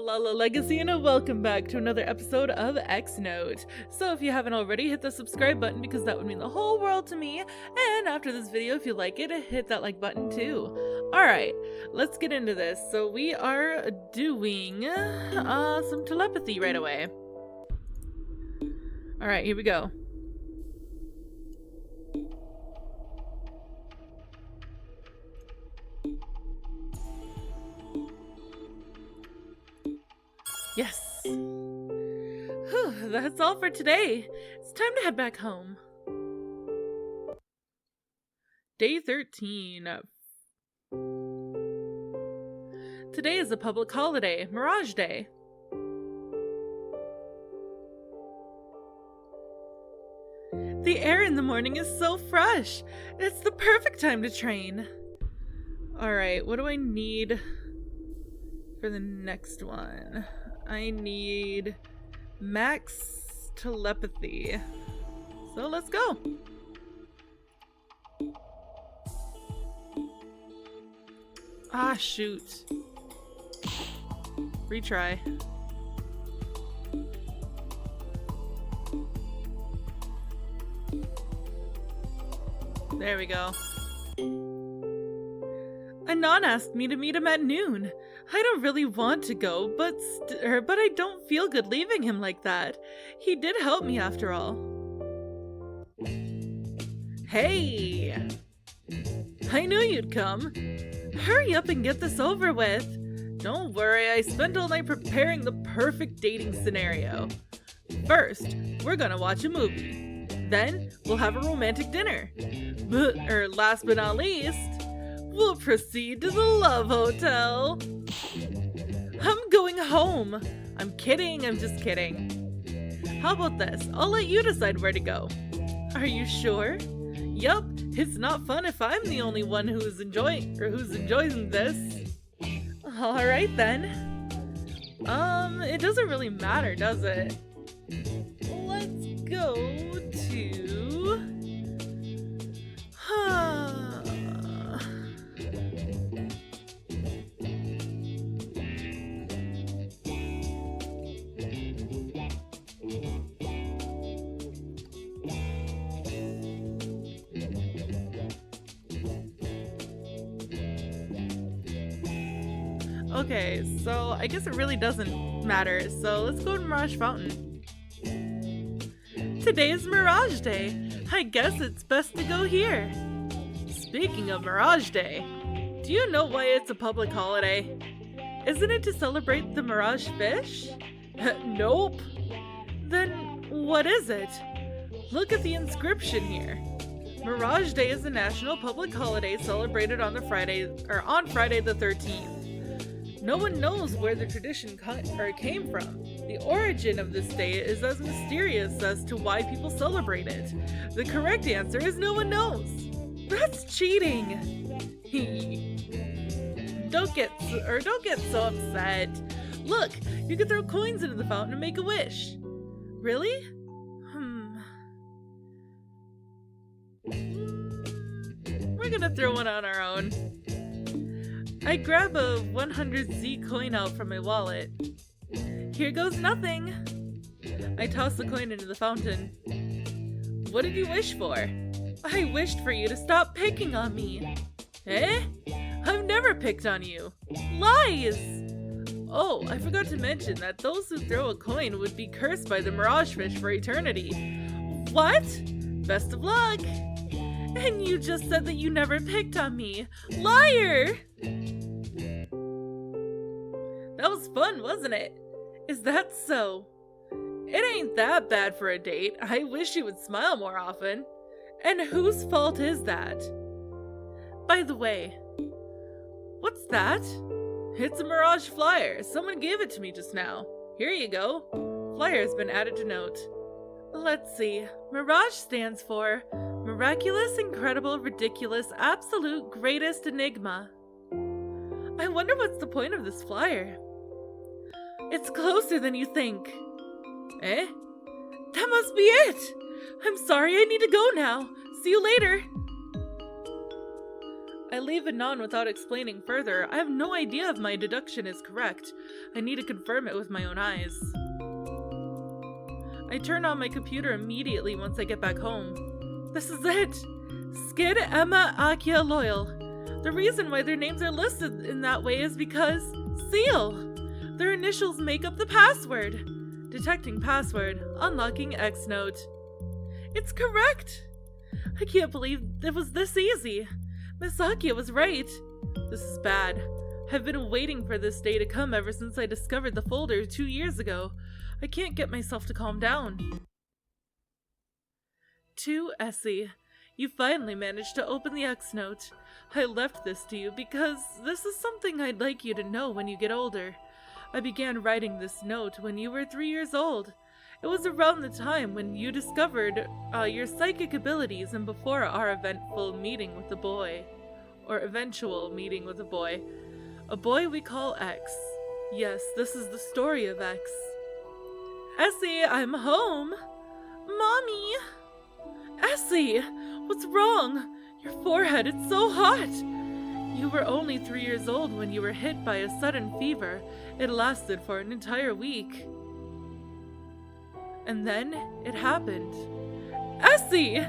Lala Legacy, and welcome back to another episode of X Note. So if you haven't already, hit the subscribe button because that would mean the whole world to me. And after this video, if you like it, hit that like button too. Alright, let's get into this. So we are doing some telepathy right away. Alright, here we go. Yes. Whew, that's all for today. It's time to head back home. Day 13. Today is a public holiday, Mirage Day. The air in the morning is so fresh. It's the perfect time to train. Alright, what do I need for the next one? I need max telepathy. So let's go. Ah, shoot. Retry. There we go. Anon asked me to meet him at noon. I don't really want to go, but I don't feel good leaving him like that. He did help me after all. Hey! I knew you'd come. Hurry up and get this over with. Don't worry, I spent all night preparing the perfect dating scenario. First, we're gonna watch a movie. Then, we'll have a romantic dinner. Last but not least, we'll proceed to the Love Hotel. I'm going home. I'm kidding, I'm just kidding. How about this? I'll let you decide where to go. Are you sure? Yup, it's not fun if I'm the only one who's enjoying this. Alright then. It doesn't really matter, does it? Let's go to... Okay, so I guess it really doesn't matter, so let's go to Mirage Fountain. Today is Mirage Day. I guess it's best to go here. Speaking of Mirage Day, do you know why it's a public holiday? Isn't it to celebrate the Mirage fish? Nope. Then what is it? Look at the inscription here. Mirage Day is a national public holiday celebrated on Friday the 13th. No one knows where the tradition came from. The origin of this day is as mysterious as to why people celebrate it. The correct answer is no one knows. That's cheating. Don't get so upset. Look, you can throw coins into the fountain and make a wish. Really? We're gonna throw one on our own. I grab a 100Z coin out from my wallet. Here goes nothing. I toss the coin into the fountain. What did you wish for? I wished for you to stop picking on me. Eh? I've never picked on you. Lies! Oh, I forgot to mention that those who throw a coin would be cursed by the Mirage Fish for eternity. What? Best of luck! And you just said that you never picked on me. Liar! That was fun, wasn't it? Is that so? It ain't that bad for a date. I wish you would smile more often. And whose fault is that? By the way, what's that? It's a Mirage flyer. Someone gave it to me just now. Here you go. Flyer's been added to note. Let's see. Mirage stands for Miraculous, Incredible, Ridiculous, Absolute, Greatest Enigma. I wonder what's the point of this flyer? It's closer than you think. Eh? That must be it! I'm sorry, I need to go now. See you later. I leave Anon without explaining further. I have no idea if my deduction is correct. I need to confirm it with my own eyes. I turn on my computer immediately once I get back home. This is it! Skid, Emma, Akia, Loyal. The reason why their names are listed in that way is because Seal! Their initials make up the password. Detecting password. Unlocking X note. It's correct! I can't believe it was this easy. Miss Akia was right. This is bad. I've been waiting for this day to come ever since I discovered the folder 2 years ago. I can't get myself to calm down. To Essi. You finally managed to open the X note. I left this to you because this is something I'd like you to know when you get older. I began writing this note when you were 3 years old. It was around the time when you discovered your psychic abilities and before our eventful meeting with the boy. Or eventual meeting with a boy. A boy we call X. Yes, this is the story of X. Essi, I'm home! Mommy! Essi! What's wrong? Your forehead, it's so hot! You were only 3 years old when you were hit by a sudden fever. It lasted for an entire week. And then, it happened. Essi!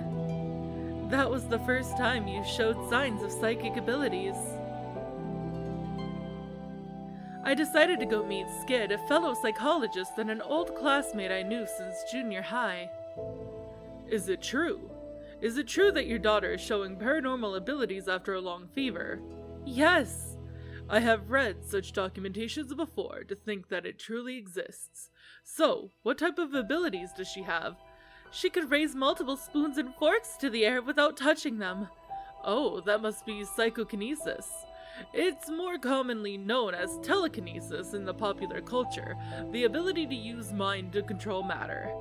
That was the first time you showed signs of psychic abilities. I decided to go meet Skid, a fellow psychologist and an old classmate I knew since junior high. Is it true? Is it true that your daughter is showing paranormal abilities after a long fever? Yes! I have read such documentations before to think that it truly exists. So, what type of abilities does she have? She could raise multiple spoons and forks to the air without touching them. Oh, that must be psychokinesis. It's more commonly known as telekinesis in the popular culture, the ability to use mind to control matter.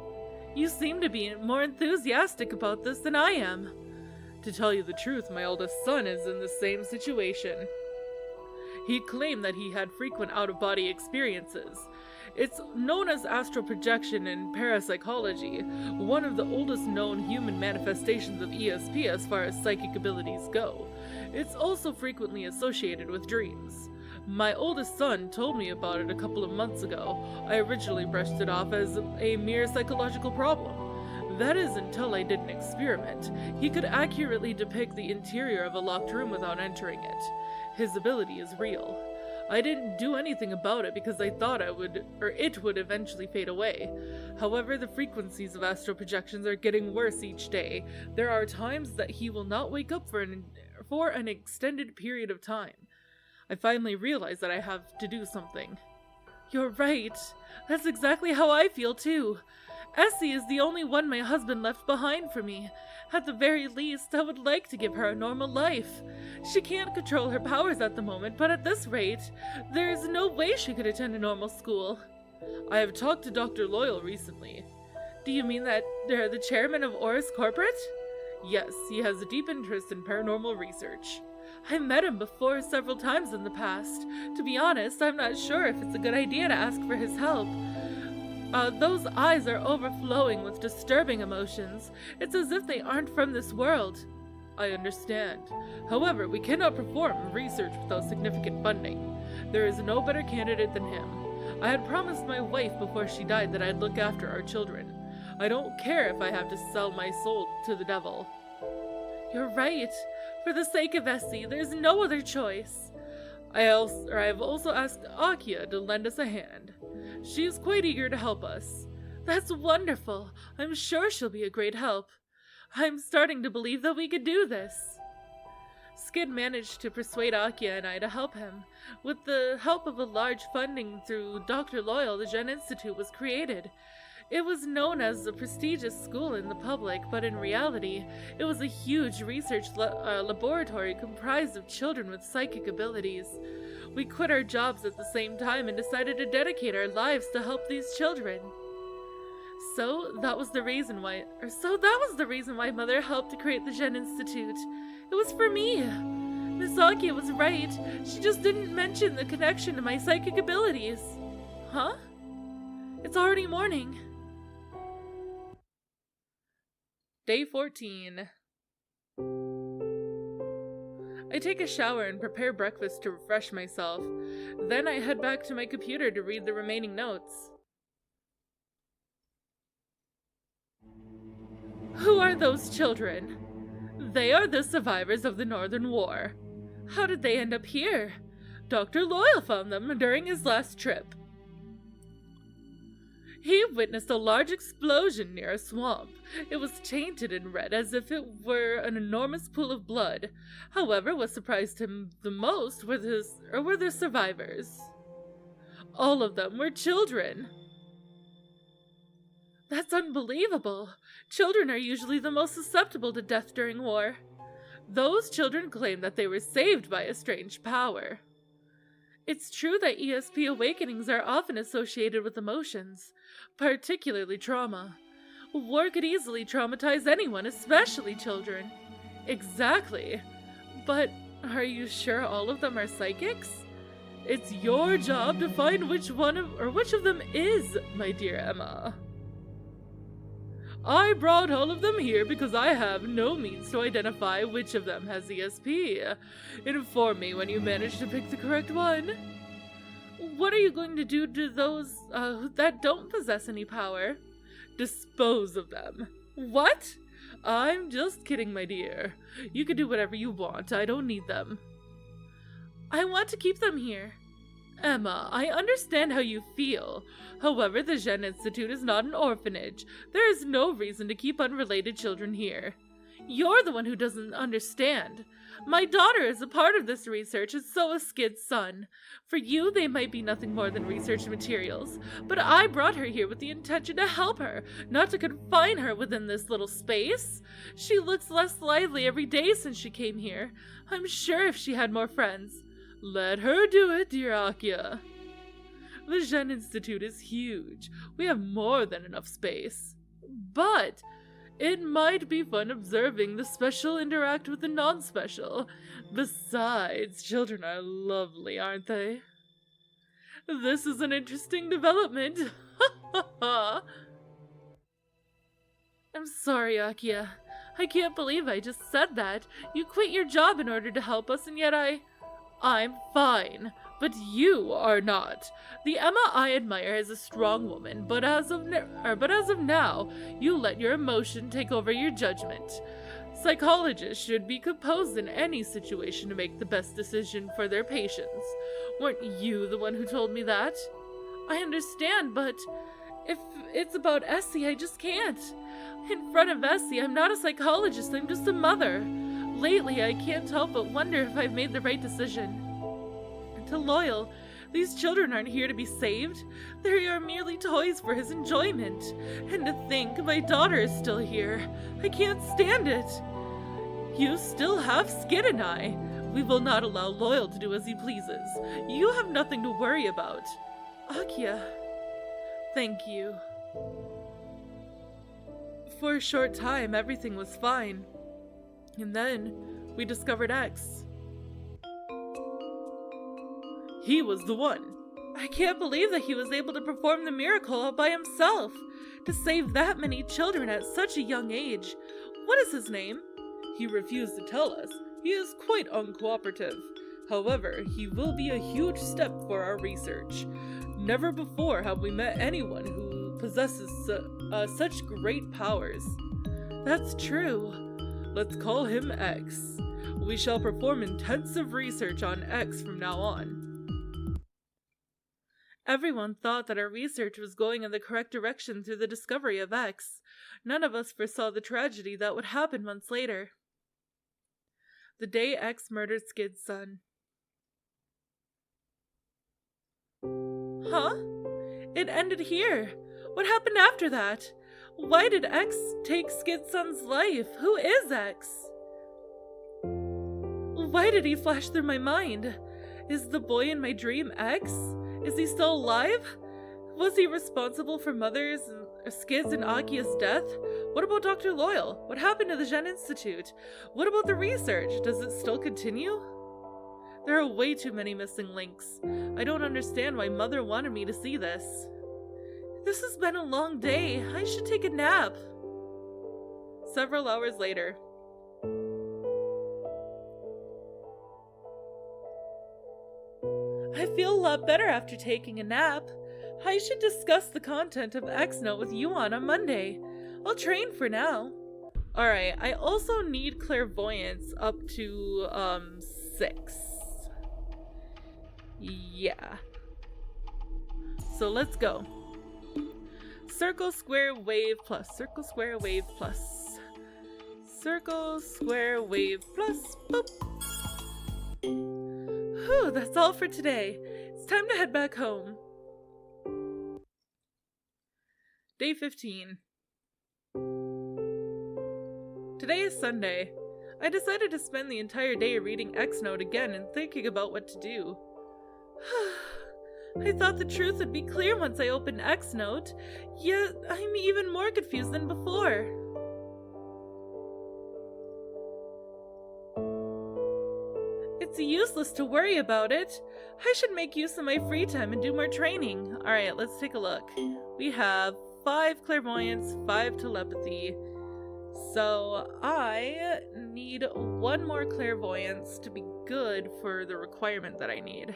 You seem to be more enthusiastic about this than I am. To tell you the truth, my oldest son is in the same situation. He claimed that he had frequent out-of-body experiences. It's known as astral projection in parapsychology, one of the oldest known human manifestations of ESP as far as psychic abilities go. It's also frequently associated with dreams. My oldest son told me about it a couple of months ago. I originally brushed it off as a mere psychological problem. That is until I did an experiment. He could accurately depict the interior of a locked room without entering it. His ability is real. I didn't do anything about it because I thought it would eventually fade away. However, the frequencies of astral projections are getting worse each day. There are times that he will not wake up for an extended period of time. I finally realized that I have to do something. You're right. That's exactly how I feel too. Essi is the only one my husband left behind for me. At the very least, I would like to give her a normal life. She can't control her powers at the moment, but at this rate, there is no way she could attend a normal school. I have talked to Dr. Loyal recently. Do you mean that they're the chairman of Oris Corporate? Yes, he has a deep interest in paranormal research. I met him before several times in the past. To be honest, I'm not sure if it's a good idea to ask for his help. Those eyes are overflowing with disturbing emotions. It's as if they aren't from this world. I understand. However, we cannot perform research without significant funding. There is no better candidate than him. I had promised my wife before she died that I'd look after our children. I don't care if I have to sell my soul to the devil. You're right. For the sake of Essi, there's no other choice. I've also asked Akia to lend us a hand. She is quite eager to help us. That's wonderful. I'm sure she'll be a great help. I'm starting to believe that we could do this. Skid managed to persuade Akia and I to help him. With the help of a large funding through Dr. Loyal, the Gen Institute was created. It was known as a prestigious school in the public, but in reality, it was a huge research laboratory comprised of children with psychic abilities. We quit our jobs at the same time and decided to dedicate our lives to help these children. So that was the reason why Mother helped to create the Gen Institute. It was for me. Miss Akia was right. She just didn't mention the connection to my psychic abilities. Huh? It's already morning. Day 14. I take a shower and prepare breakfast to refresh myself. Then I head back to my computer to read the remaining notes. Who are those children? They are the survivors of the Northern War. How did they end up here? Dr. Loyal found them during his last trip. He witnessed a large explosion near a swamp. It was tainted and red as if it were an enormous pool of blood. However, what surprised him the most were the survivors. All of them were children. That's unbelievable. Children are usually the most susceptible to death during war. Those children claim that they were saved by a strange power. It's true that ESP awakenings are often associated with emotions, particularly trauma. War could easily traumatize anyone, especially children. Exactly. But are you sure all of them are psychics? It's your job to find which of them is, my dear Emma. I brought all of them here because I have no means to identify which of them has ESP. Inform me when you manage to pick the correct one. What are you going to do to those that don't possess any power? Dispose of them. What? I'm just kidding, my dear. You can do whatever you want. I don't need them. I want to keep them here. Emma, I understand how you feel. However, the Gen Institute is not an orphanage. There is no reason to keep unrelated children here. You're the one who doesn't understand. My daughter is a part of this research, and so is Skid's son. For you, they might be nothing more than research materials, but I brought her here with the intention to help her, not to confine her within this little space. She looks less lively every day since she came here. I'm sure if she had more friends. Let her do it, dear Akia. The Gen Institute is huge. We have more than enough space. But it might be fun observing the special interact with the non-special. Besides, children are lovely, aren't they? This is an interesting development. I'm sorry, Akia. I can't believe I just said that. You quit your job in order to help us, and yet I'm fine, but you are not. The Emma I admire is a strong woman, but as of now, you let your emotion take over your judgment. Psychologists should be composed in any situation to make the best decision for their patients. Weren't you the one who told me that? I understand, but if it's about Essi, I just can't. In front of Essi, I'm not a psychologist, I'm just a mother. Lately, I can't help but wonder if I've made the right decision. To Loyal, these children aren't here to be saved. They are merely toys for his enjoyment. And to think my daughter is still here. I can't stand it. You still have Skid and I. We will not allow Loyal to do as he pleases. You have nothing to worry about. Akia, thank you. For a short time, everything was fine. And then, we discovered X. He was the one. I can't believe that he was able to perform the miracle all by himself. To save that many children at such a young age. What is his name? He refused to tell us. He is quite uncooperative. However, he will be a huge step for our research. Never before have we met anyone who possesses such great powers. That's true. Let's call him X. We shall perform intensive research on X from now on. Everyone thought that our research was going in the correct direction through the discovery of X. None of us foresaw the tragedy that would happen months later. The day X murdered Skid's son. Huh? It ended here. What happened after that? Why did X take Skid's son's life? Who is X? Why did he flash through my mind? Is the boy in my dream X? Is he still alive? Was he responsible for Skid's and Akia's death? What about Dr. Loyal? What happened to the Gen Institute? What about the research? Does it still continue? There are way too many missing links. I don't understand why Mother wanted me to see this. This has been a long day. I should take a nap. Several hours later. feel a lot better after taking a nap. I should discuss the content of X-Note with Yuan on Monday. I'll train for now. Alright, I also need clairvoyance up to, 6. Yeah. So let's go. Circle, square, wave, plus. Circle, square, wave, plus. Circle, square, wave, plus. Boop. Whew, that's all for today. It's time to head back home. Day 15. Today is Sunday. I decided to spend the entire day reading X-Note again and thinking about what to do. I thought the truth would be clear once I opened X-Note, yet I'm even more confused than before. It's useless to worry about it. I should make use of my free time and do more training. Alright, let's take a look. We have 5 clairvoyance, 5 telepathy. So I need 1 more clairvoyance to be good for the requirement that I need.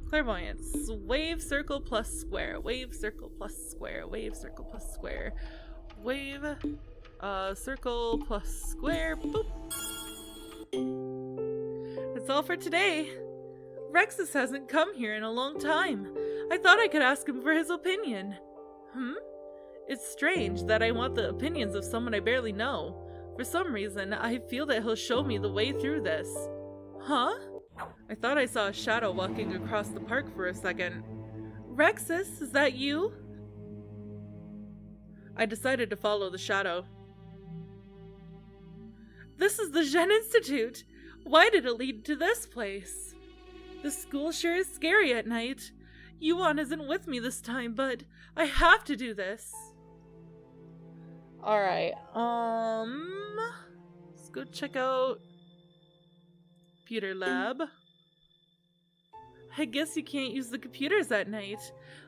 Clairvoyance. Wave, circle, plus square. Wave, circle, plus square. Wave, circle, plus square. Wave, circle, plus square. Boop. That's all for today. Rexus hasn't come here in a long time. I thought I could ask him for his opinion. It's strange that I want the opinions of someone I barely know. For some reason, I feel that he'll show me the way through this. Huh? I thought I saw a shadow walking across the park for a second. Rexus, is that you? I decided to follow the shadow. This is the Gen Institute! Why did it lead to this place? The school sure is scary at night. Yuan isn't with me this time, but I have to do this. Alright, let's go check out computer lab. I guess you can't use the computers at night.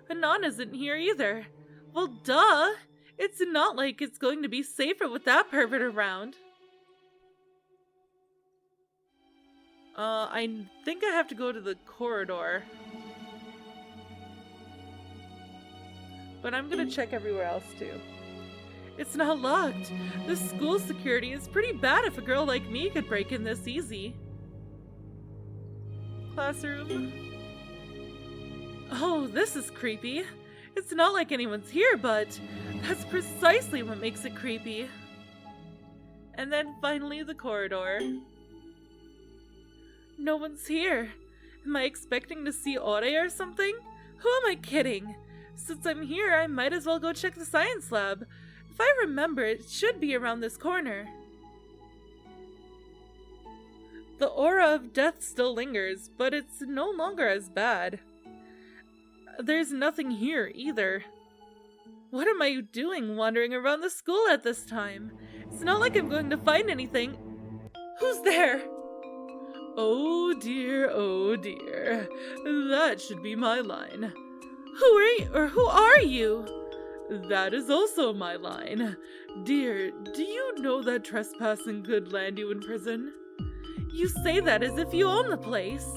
Anon isn't here either. Well, duh! It's not like it's going to be safer with that pervert around. I think I have to go to the corridor. But I'm gonna check everywhere else too. It's not locked. The school security is pretty bad if a girl like me could break in this easy. Classroom. Oh, this is creepy. It's not like anyone's here, but that's precisely what makes it creepy. And then finally the corridor. No one's here. Am I expecting to see Ore or something? Who am I kidding? Since I'm here, I might as well go check the science lab. If I remember, it should be around this corner. The aura of death still lingers, but it's no longer as bad. There's nothing here, either. What am I doing wandering around the school at this time? It's not like I'm going to find anything. Who's there? Oh dear, that should be my line. Who are you? That is also my line. Dear, do you know that trespassing could land you in prison? You say that as if you own the place.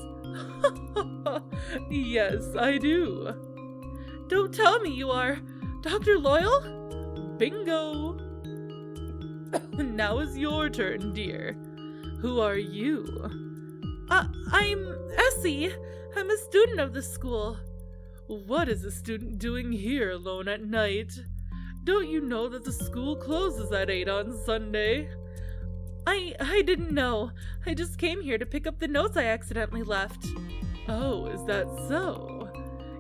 Yes, I do. Don't tell me you are Dr. Loyal? Bingo. Now is your turn, dear. Who are you? I'm Essi. I'm a student of the school. What is a student doing here alone at night? Don't you know that the school closes at 8 on Sunday? I didn't know. I just came here to pick up the notes I accidentally left. Oh, is that so?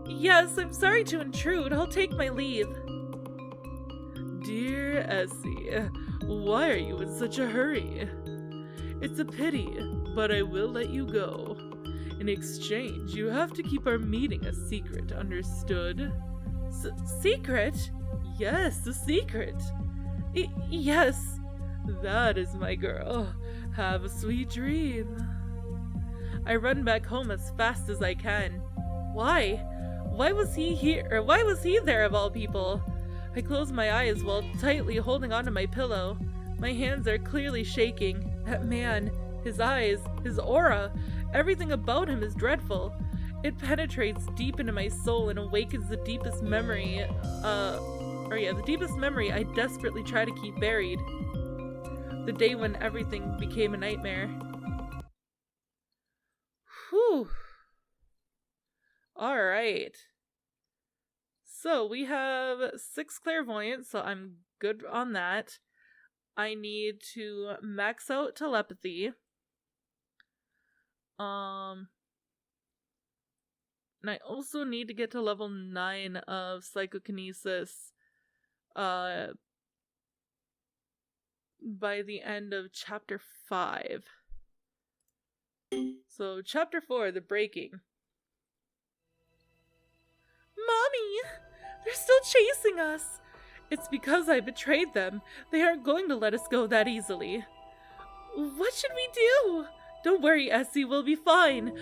Yes, I'm sorry to intrude. I'll take my leave. Dear Essi, why are you in such a hurry? It's a pity, but I will let you go. In exchange, you have to keep our meeting a secret, understood? Secret? Yes, a secret. Yes. That is my girl. Have a sweet dream. I run back home as fast as I can. Why? Why was he here? Or why was he there of all people? I close my eyes while tightly holding onto my pillow. My hands are clearly shaking. That man, His eyes, his aura, everything about him is dreadful. It penetrates deep into my soul and awakens the deepest memory, the deepest memory I desperately try to keep buried. The day when everything became a nightmare. Whew. Alright. So we have 6 clairvoyance, so I'm good on that. I need to max out telepathy. And I also need to get to level 9 of Psychokinesis by the end of chapter 5. So chapter 4, the breaking. Mommy! They're still chasing us! It's because I betrayed them. They aren't going to let us go that easily. What should we do? Don't worry, Essi, we'll be fine.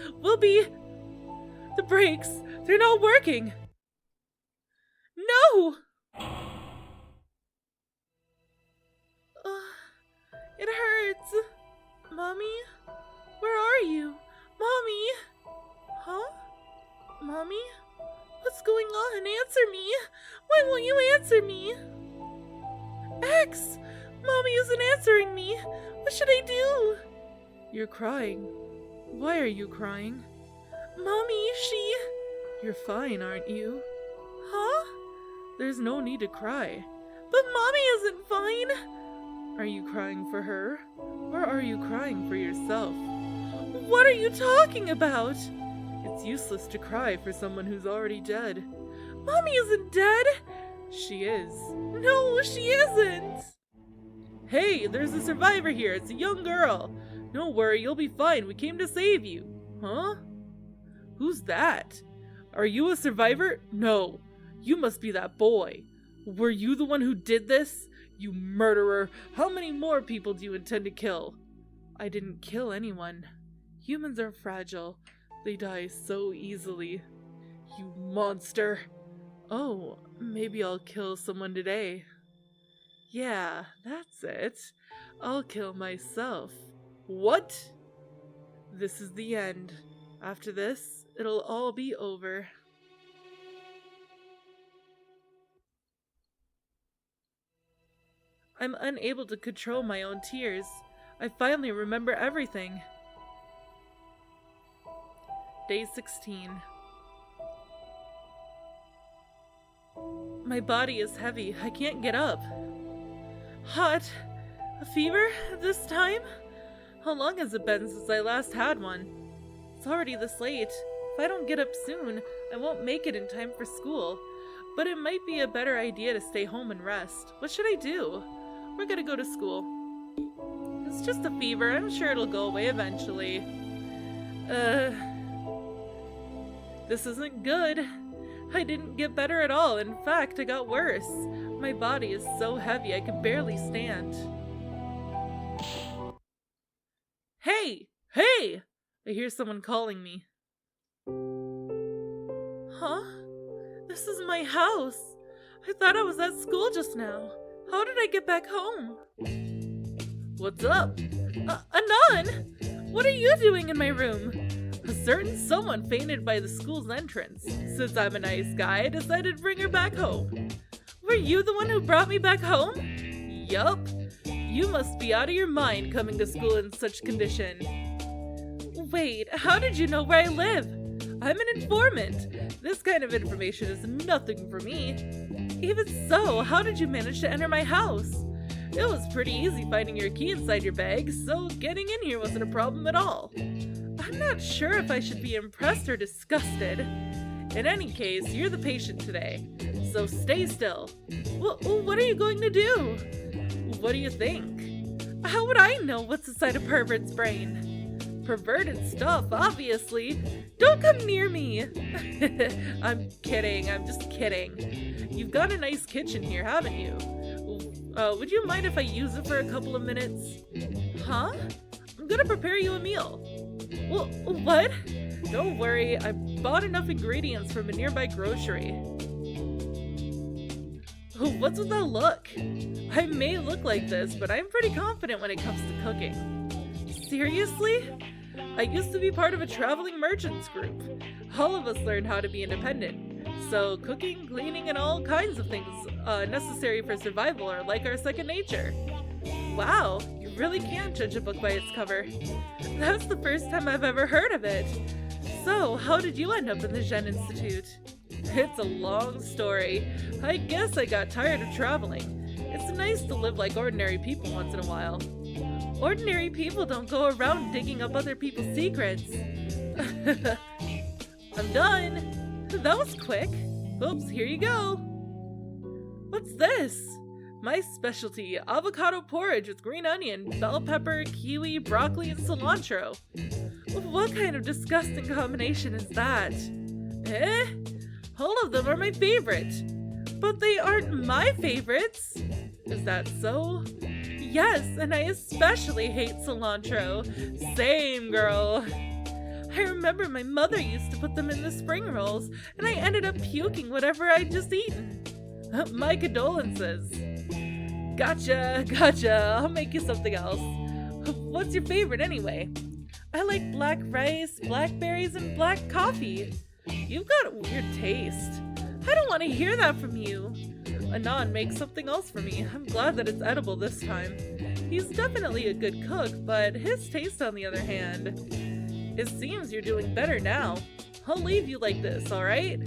The brakes, they're not working. No! It hurts. Mommy? Where are you? Mommy? Huh? Mommy? What's going on? Answer me! Why won't you answer me? X! Mommy isn't answering me! What should I do? You're crying. Why are you crying? Mommy, You're fine, aren't you? Huh? There's no need to cry. But Mommy isn't fine! Are you crying for her? Or are you crying for yourself? What are you talking about? It's useless to cry for someone who's already dead. Mommy isn't dead! She is. No, she isn't! Hey, there's a survivor here. It's a young girl. Don't worry, you'll be fine. We came to save you. Huh? Who's that? Are you a survivor? No. You must be that boy. Were you the one who did this? You murderer. How many more people do you intend to kill? I didn't kill anyone. Humans are fragile. They die so easily. You monster. Oh, maybe I'll kill someone today. Yeah, that's it. I'll kill myself. What? This is the end. After this, it'll all be over. I'm unable to control my own tears. I finally remember everything. Day 16. My body is heavy. I can't get up. Hot. A fever this time? How long has it been since I last had one? It's already this late. If I don't get up soon, I won't make it in time for school. But it might be a better idea to stay home and rest. What should I do? We're gonna go to school. It's just a fever. I'm sure it'll go away eventually. This isn't good. I didn't get better at all. In fact, I got worse. My body is so heavy I can barely stand. Hey! Hey! I hear someone calling me. Huh? This is my house. I thought I was at school just now. How did I get back home? What's up? Anon! What are you doing in my room? A certain someone fainted by the school's entrance. Since I'm a nice guy, I decided to bring her back home. Were you the one who brought me back home? Yup. You must be out of your mind coming to school in such condition. Wait, how did you know where I live? I'm an informant. This kind of information is nothing for me. Even so, how did you manage to enter my house? It was pretty easy finding your key inside your bag, so getting in here wasn't a problem at all. I'm not sure if I should be impressed or disgusted. In any case, you're the patient today, so stay still. What are you going to do? What do you think? How would I know what's inside a pervert's brain? Perverted stuff, obviously. Don't come near me. I'm kidding, I'm just kidding. You've got a nice kitchen here, haven't you? Would you mind if I use it for a couple of minutes? Huh? I'm gonna prepare you a meal. What? Don't worry, I bought enough ingredients from a nearby grocery. What's with that look? I may look like this, but I'm pretty confident when it comes to cooking. Seriously? I used to be part of a traveling merchants group. All of us learned how to be independent. So cooking, cleaning, and all kinds of things necessary for survival are like our second nature. Wow, you really can judge a book by its cover. That's the first time I've ever heard of it. So, how did you end up in the Zen Institute? It's a long story. I guess I got tired of traveling. It's nice to live like ordinary people once in a while. Ordinary people don't go around digging up other people's secrets. I'm done. That was quick. Oops, here you go. What's this? My specialty, avocado porridge with green onion, bell pepper, kiwi, broccoli, and cilantro. What kind of disgusting combination is that? Eh? All of them are my favorite. But they aren't my favorites. Is that so? Yes, and I especially hate cilantro. Same, girl. I remember my mother used to put them in the spring rolls, and I ended up puking whatever I'd just eaten. My condolences. Gotcha. I'll make you something else. What's your favorite anyway? I like black rice, blackberries, and black coffee. You've got a weird taste. I don't want to hear that from you. Anon makes something else for me. I'm glad that it's edible this time. He's definitely a good cook, but his taste on the other hand. It seems you're doing better now. I'll leave you like this, alright?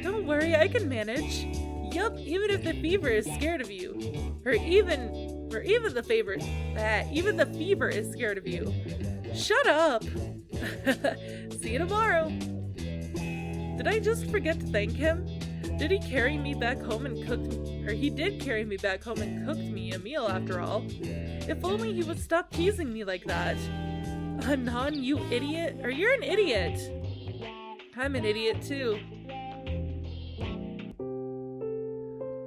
Don't worry, I can manage. Yup, even if the fever is scared of you. Or even the fever is scared of you. Shut up! See you tomorrow. Did I just forget to thank him? Did he carry me back home and he did carry me back home and cooked me a meal after all. If only he would stop teasing me like that. Anon, you idiot. Or you're an idiot. I'm an idiot too.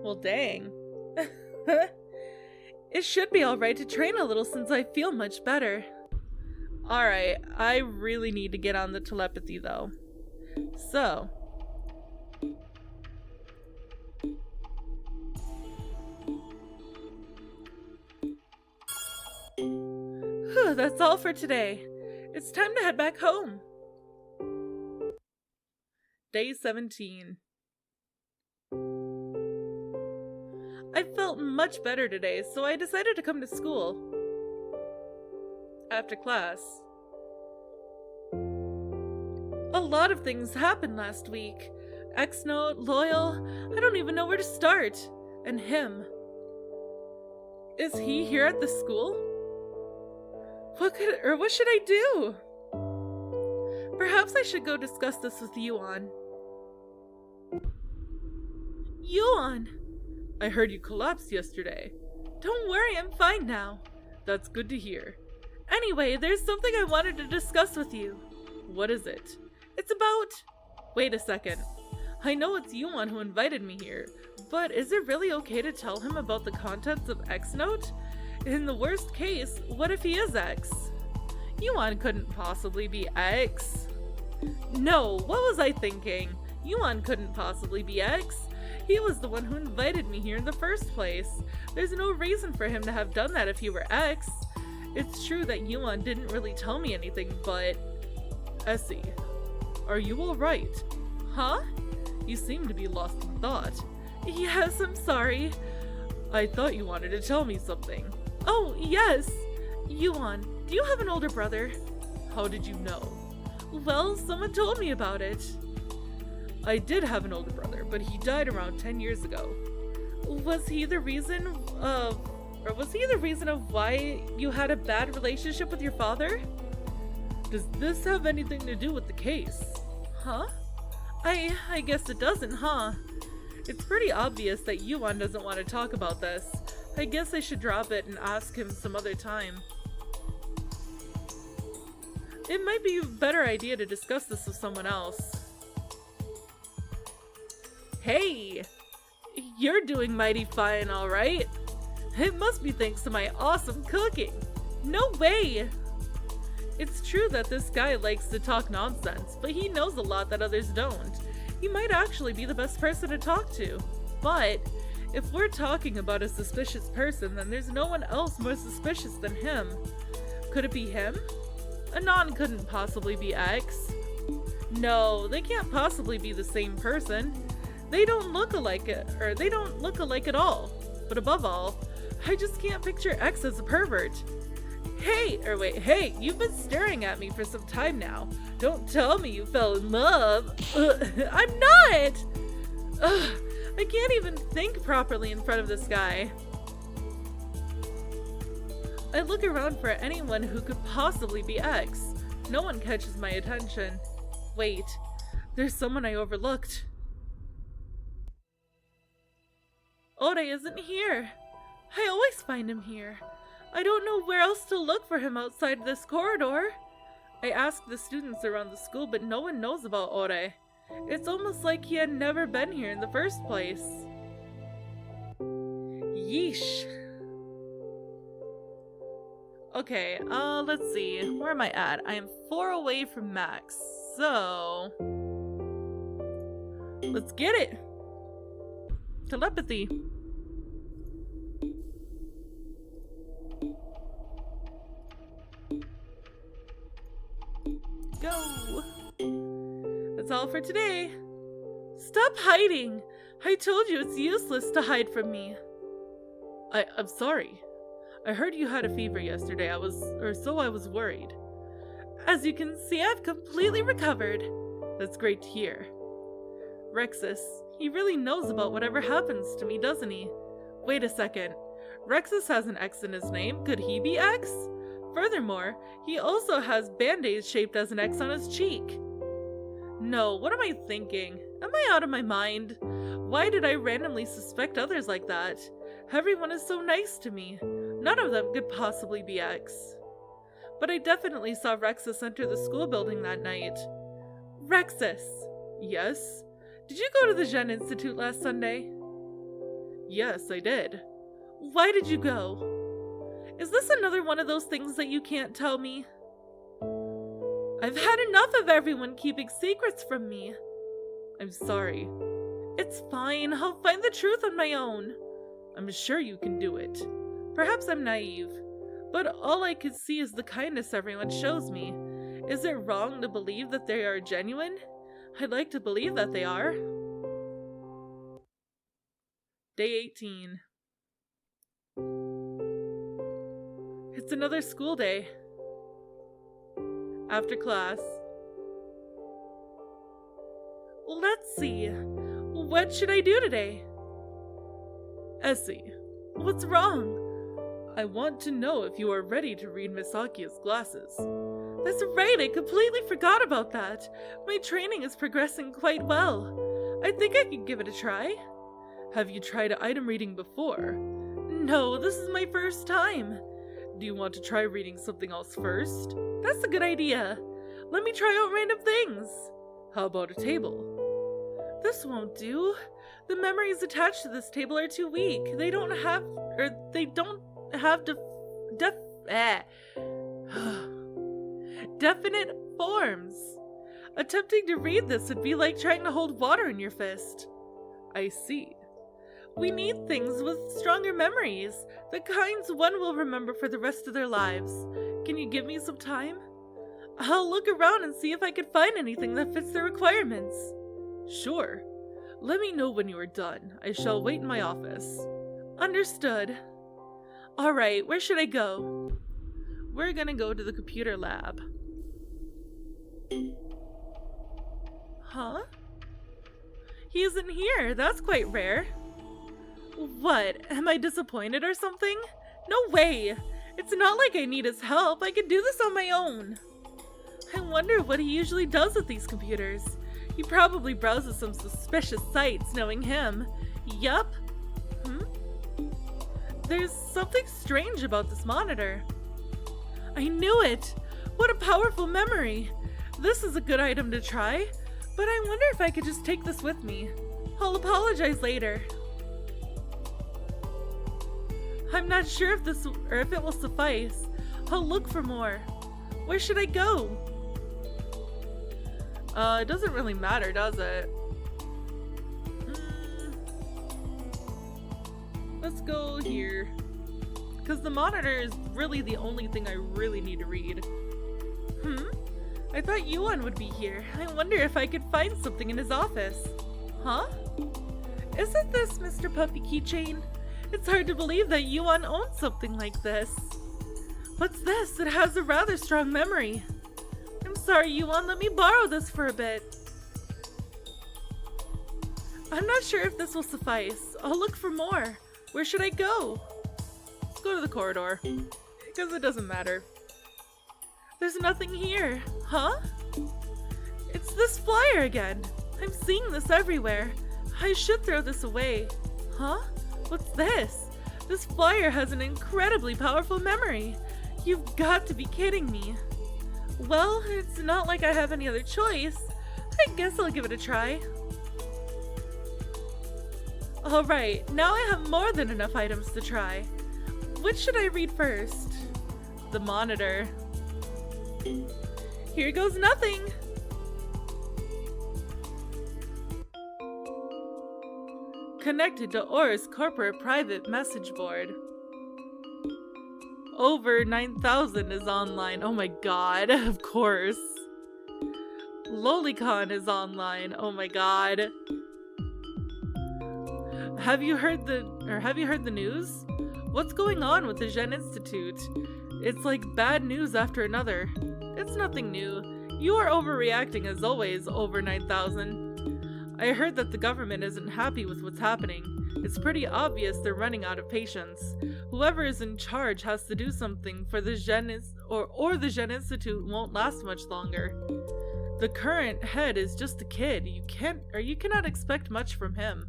Well, dang. It should be alright to train a little since I feel much better. Alright, I really need to get on the telepathy though. So. Whew, that's all for today. It's time to head back home. Day 17. I felt much better today, so I decided to come to school. After class. A lot of things happened last week. X-Note, Loyal, I don't even know where to start. And him. Is he here at the school? What should I do? Perhaps I should go discuss this with Yuan. Yuan! I heard you collapsed yesterday. Don't worry, I'm fine now. That's good to hear. Anyway, there's something I wanted to discuss with you. What is it? It's about... Wait a second. I know it's Yuan who invited me here, but is it really okay to tell him about the contents of X-Note? In the worst case, what if he is X? Yuan couldn't possibly be X. No, what was I thinking? Yuan couldn't possibly be X. He was the one who invited me here in the first place. There's no reason for him to have done that if he were X. It's true that Yuan didn't really tell me anything, but... Essi, are you alright? Huh? You seem to be lost in thought. Yes, I'm sorry. I thought you wanted to tell me something. Oh, yes! Yuan, do you have an older brother? How did you know? Well, someone told me about it. I did have an older brother, but he died around 10 years ago. Was he the reason of why you had a bad relationship with your father? Does this have anything to do with the case? Huh? I guess it doesn't, huh? It's pretty obvious that Yuan doesn't want to talk about this. I guess I should drop it and ask him some other time. It might be a better idea to discuss this with someone else. Hey! You're doing mighty fine, alright? It must be thanks to my awesome cooking! No way! It's true that this guy likes to talk nonsense, but he knows a lot that others don't. He might actually be the best person to talk to. But, if we're talking about a suspicious person, then there's no one else more suspicious than him. Could it be him? Anon couldn't possibly be X. No, they can't possibly be the same person. They don't look alike, or they don't look alike at all. But above all, I just can't picture X as a pervert. Hey, you've been staring at me for some time now. Don't tell me you fell in love. I'm not! I can't even think properly in front of this guy. I look around for anyone who could possibly be X. No one catches my attention. Wait, there's someone I overlooked. Ore isn't here. I always find him here. I don't know where else to look for him outside this corridor. I asked the students around the school, but no one knows about Ore. It's almost like he had never been here in the first place. Yeesh. Okay, let's see. Where am I at? I am 4 away from max. So let's get it. Telepathy. Go. That's all for today. Stop hiding. I told you it's useless to hide from me. I'm sorry. I heard you had a fever yesterday. I was worried. As you can see, I've completely recovered. That's great to hear. Rexus, he really knows about whatever happens to me, doesn't he? Wait a second. Rexus has an X in his name. Could he be X? Furthermore, he also has band-aids shaped as an X on his cheek. No, what am I thinking? Am I out of my mind? Why did I randomly suspect others like that? Everyone is so nice to me. None of them could possibly be X. But I definitely saw Rexus enter the school building that night. Rexus! Yes? Did you go to the Gen Institute last Sunday? Yes, I did. Why did you go? Is this another one of those things that you can't tell me? I've had enough of everyone keeping secrets from me. I'm sorry. It's fine. I'll find the truth on my own. I'm sure you can do it. Perhaps I'm naive, but all I can see is the kindness everyone shows me. Is it wrong to believe that they are genuine? I'd like to believe that they are. Day 18. It's another school day. After class. Let's see. What should I do today? Essi, what's wrong? I want to know if you are ready to read Misaki's glasses. That's right, I completely forgot about that. My training is progressing quite well. I think I could give it a try. Have you tried item reading before? No, this is my first time. Do you want to try reading something else first? That's a good idea. Let me try out random things. How about a table? This won't do. The memories attached to this table are too weak. They don't have definite forms. Attempting to read this would be like trying to hold water in your fist. I see. We need things with stronger memories, the kinds one will remember for the rest of their lives. Can you give me some time? I'll look around and see if I can find anything that fits the requirements. Sure. Let me know when you are done. I shall wait in my office. Understood. Alright, where should I go? We're gonna go to the computer lab. Huh? He isn't here. That's quite rare. What? Am I disappointed or something? No way! It's not like I need his help. I can do this on my own. I wonder what he usually does with these computers. He probably browses some suspicious sites, knowing him. Yup. There's something strange about this monitor. I knew it! What a powerful memory! This is a good item to try, but I wonder if I could just take this with me. I'll apologize later. I'm not sure if it will suffice. I'll look for more. Where should I go? It doesn't really matter, does it? Let's go here. because the monitor is really the only thing I really need to read. I thought Yuan would be here. I wonder if I could find something in his office. Huh? Isn't this Mr. Puppy Keychain? It's hard to believe that Yuan owns something like this. What's this? It has a rather strong memory. I'm sorry, Yuan, let me borrow this for a bit. I'm not sure if this will suffice. I'll look for more. Where should I go? Let's go to the corridor, because it doesn't matter. There's nothing here. Huh? It's this flyer again. I'm seeing this everywhere. I should throw this away. Huh? What's this? This flyer has an incredibly powerful memory. You've got to be kidding me. Well, it's not like I have any other choice. I guess I'll give it a try. Alright, now I have more than enough items to try. Which should I read first? The monitor. Here goes nothing! Connected to Aura's corporate private message board. Over 9,000 is online. Oh my god, of course. Lolicon is online. Oh my god. Have you heard the news? What's going on with the Gen Institute? It's like bad news after another. It's nothing new. You are overreacting as always, over 9,000. I heard that the government isn't happy with what's happening. It's pretty obvious they're running out of patience. Whoever is in charge has to do something for the or the Gen Institute won't last much longer. The current head is just a kid. You cannot expect much from him.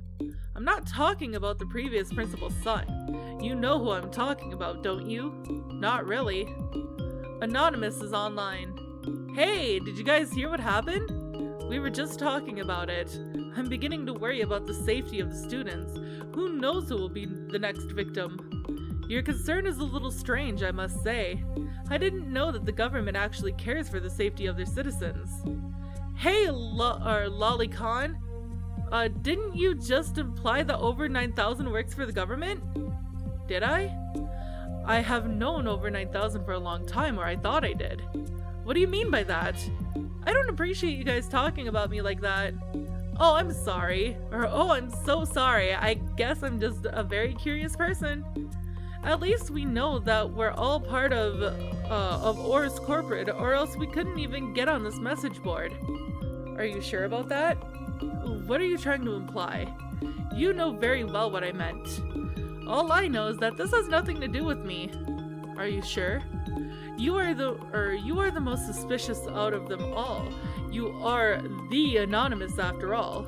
I'm not talking about the previous principal's son. You know who I'm talking about, don't you? Not really. Anonymous is online. Hey, did you guys hear what happened? We were just talking about it. I'm beginning to worry about the safety of the students. Who knows who will be the next victim? Your concern is a little strange, I must say. I didn't know that the government actually cares for the safety of their citizens. Hey, Lolicon. Didn't you just imply that over 9,000 works for the government? Did I? I have known over 9,000 for a long time, or I thought I did. What do you mean by that? I don't appreciate you guys talking about me like that. Oh, I'm sorry. Or, oh, I'm so sorry. I guess I'm just a very curious person. At least we know that we're all part of Aura's corporate, or else we couldn't even get on this message board. Are you sure about that? What are you trying to imply? You know very well what I meant. All I know is that this has nothing to do with me. Are you sure? You are the most suspicious out of them all. You are the Anonymous after all.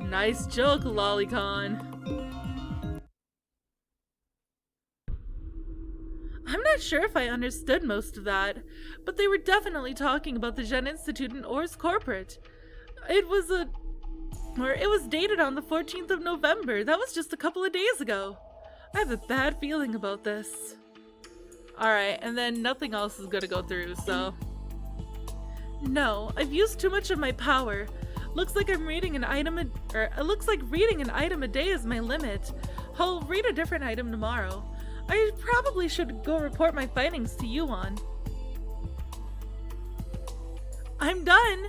Nice joke, Lolicon. I'm not sure if I understood most of that, but they were definitely talking about the Gen Institute and Aura's corporate. It was dated on the 14th of November. That was just a couple of days ago. I have a bad feeling about this. Alright, and then nothing else is gonna go through, so... No, I've used too much of my power. Looks like reading an item a day is my limit. I'll read a different item tomorrow. I probably should go report my findings to Yuan. I'm done!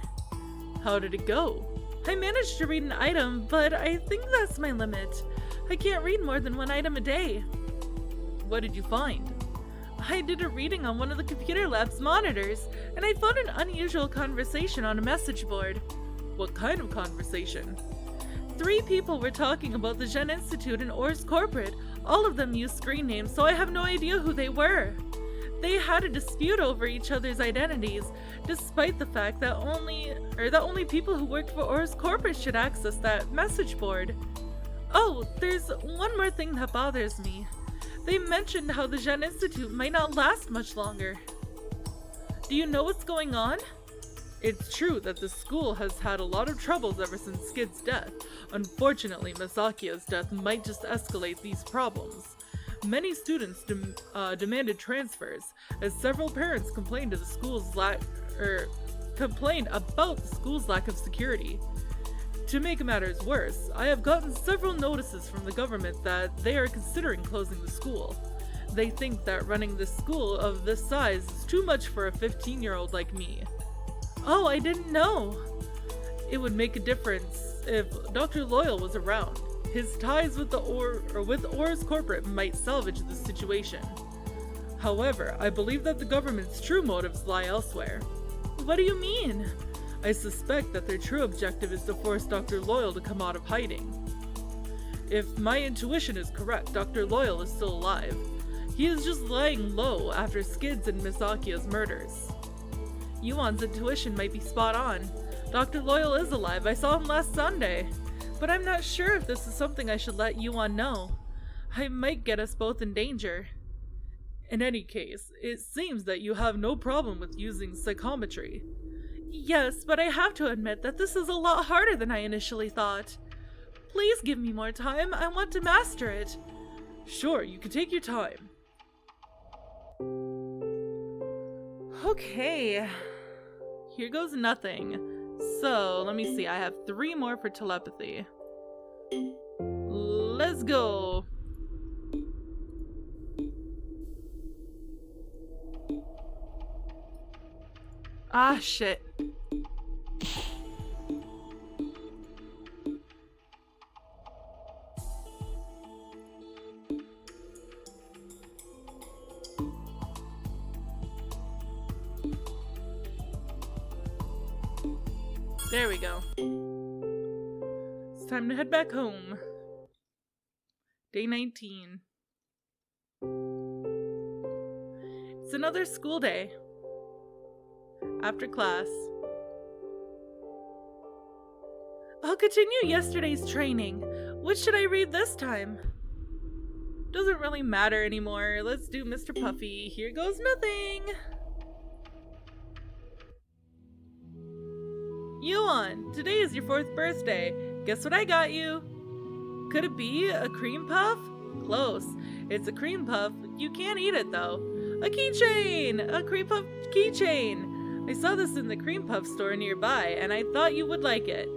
How did it go? I managed to read an item, but I think that's my limit. I can't read more than one item a day. What did you find? I did a reading on one of the computer lab's monitors, and I found an unusual conversation on a message board. What kind of conversation? 3 people were talking about the Gen Institute and Aura's corporate. All of them used screen names, so I have no idea who they were. They had a dispute over each other's identities, despite the fact that only people who worked for Aura's corporate should access that message board. Oh, there's one more thing that bothers me. They mentioned how the Gen Institute might not last much longer. Do you know what's going on? It's true that the school has had a lot of troubles ever since Skid's death. Unfortunately, Masakia's death might just escalate these problems. Many students demanded transfers, as several parents complained about the school's lack of security. To make matters worse, I have gotten several notices from the government that they are considering closing the school. They think that running this school of this size is too much for a 15-year-old like me. Oh, I didn't know. It would make a difference if Dr. Loyal was around. His ties with with Or's corporate might salvage the situation. However, I believe that the government's true motives lie elsewhere. What do you mean? I suspect that their true objective is to force Dr. Loyal to come out of hiding. If my intuition is correct, Dr. Loyal is still alive. He is just lying low after Skid's and Miss Akia's murders. Yuan's intuition might be spot on. Dr. Loyal is alive. I saw him last Sunday. But I'm not sure if this is something I should let Yuan know. I might get us both in danger. In any case, it seems that you have no problem with using psychometry. Yes, but I have to admit that this is a lot harder than I initially thought. Please give me more time. I want to master it. Sure, you can take your time. Okay. Here goes nothing. So, let me see. I have 3 more for telepathy. Let's go. Ah, shit. There we go. It's time to head back home. Day 19. It's another school day. After class. I'll continue yesterday's training. What should I read this time? Doesn't really matter anymore. Let's do Mr. Puffy. Here goes nothing. Yuan, today is your 4th birthday. Guess what I got you? Could it be a cream puff? Close. It's a cream puff. You can't eat it though. A keychain! A cream puff keychain! I saw this in the cream puff store nearby and I thought you would like it.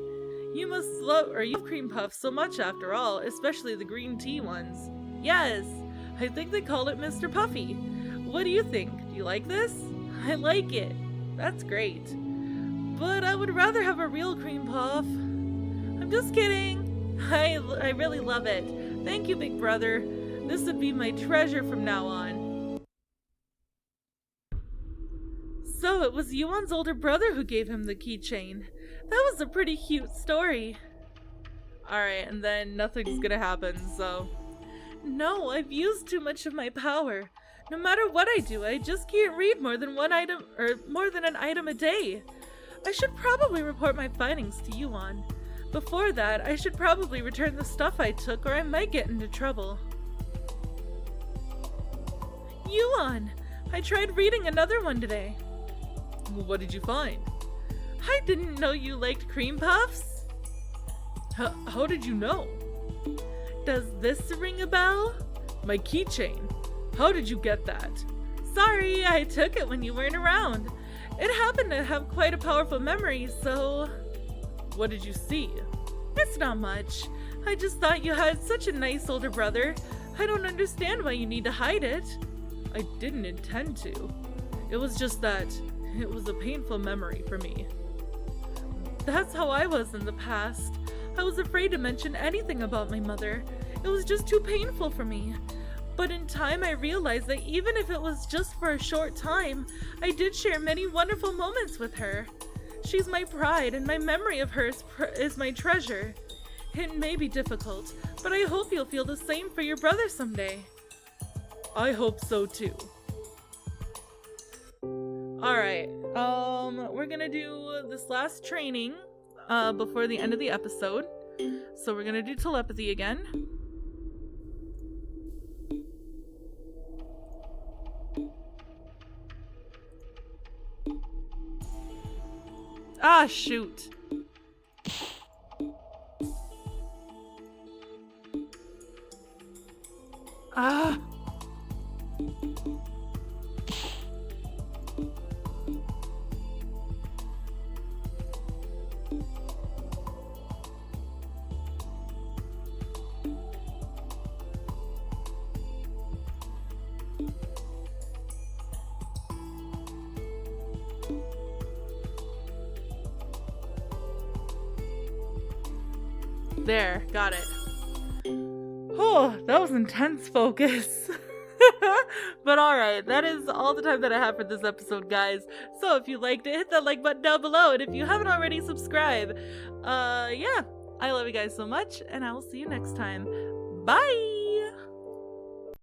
You must love cream puffs so much after all, especially the green tea ones. Yes! I think they call it Mr. Puffy. What do you think? Do you like this? I like it. That's great. But I would rather have a real cream puff. I'm just kidding. I really love it. Thank you, big brother. This would be my treasure from now on. So it was Yuan's older brother who gave him the keychain. That was a pretty cute story. Alright, and then nothing's gonna happen, so... No, I've used too much of my power. No matter what I do, I just can't read more than an item a day. I should probably report my findings to Yuan. Before that, I should probably return the stuff I took or I might get into trouble. Yuan! I tried reading another one today. What did you find? I didn't know you liked cream puffs. How did you know? Does this ring a bell? My keychain. How did you get that? Sorry, I took it when you weren't around. It happened to have quite a powerful memory, so... What did you see? It's not much. I just thought you had such a nice older brother. I don't understand why you need to hide it. I didn't intend to. It was just that it was a painful memory for me. That's how I was in the past. I was afraid to mention anything about my mother. It was just too painful for me. But in time I realized that even if it was just for a short time, I did share many wonderful moments with her. She's my pride and my memory of her is my treasure. It may be difficult, but I hope you'll feel the same for your brother someday. I hope so too. Alright, we're gonna do this last training before the end of the episode. So we're gonna do telepathy again. Ah, shoot. Ah. There, got it. Oh, that was intense focus. But alright, that is all the time that I have for this episode, guys. So if you liked it, hit that like button down below. And if you haven't already, subscribe. Yeah, I love you guys so much, and I will see you next time. Bye!